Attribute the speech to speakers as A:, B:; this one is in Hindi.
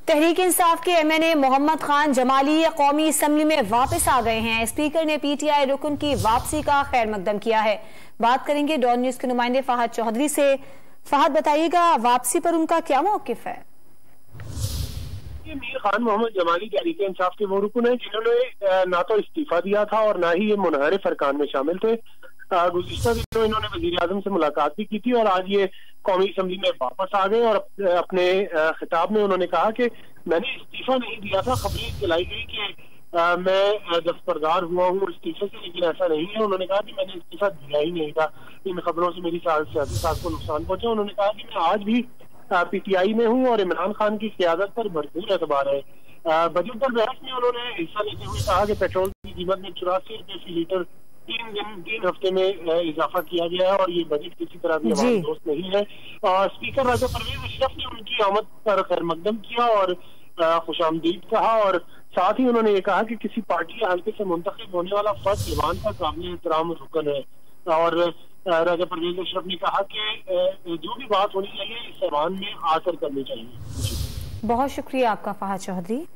A: तहरीक इंसाफ के एमएनए मोहम्मद खान जमाली कौमी असम्बली में वापस आ गए हैं। स्पीकर ने पीटीआई रुकन की वापसी का खैर मकदम किया है। बात करेंगे डॉन न्यूज के नुमाइंदे फहद चौधरी से। फहद, बताइएगा वापसी पर उनका क्या मौकिफ है?
B: मीर खान मोहम्मद जमाली तहरीक इंसाफ के वो रुकन है जिन्होंने ना तो इस्तीफा दिया था और ना ही ये मुनहरिफ अरकान में शामिल थे। गुज़िश्ता दिनों इन्होंने वज़ीर आज़म से मुलाकात भी की थी और आज ये कौमी असम्बली में वापस आ गए और अपने खिताब में उन्होंने कहा कि मैंने इस्तीफा नहीं दिया था। खबरें चलाई गई कि मैं दस्तबरदार हुआ हूँ इस्तीफे से, लेकिन ऐसा नहीं है। उन्होंने कहा कि मैंने इस्तीफा दिया ही नहीं था। इन खबरों से मेरी सियासी साख को नुकसान पहुंचा। उन्होंने कहा कि मैं आज भी पीटीआई में हूँ और इमरान खान की क़यादत पर भरपूर एतबार है। बजट पर बहस में उन्होंने हिस्सा लेते हुए कहा कि पेट्रोल की कीमत में 84 रुपये फी लीटर 3 हफ्ते में इजाफा किया गया है और ये बजट किसी तरह भी अवाम दोस्त नहीं है। स्पीकर राजा परवेज अशरफ ने उनकी आमद पर खैर मकदम किया और खुशामदीद कहा और साथ ही उन्होंने ये कहा कि किसी पार्टी या हल्के से मुंतखब होने वाला फर्द ईवान का काबिल एहतराम रुकन है। और राजा परवेज अशरफ ने कहा कि जो भी बात होनी चाहिए इस ऐवान में आकर करनी चाहिए।
A: बहुत शुक्रिया आपका फहद चौधरी।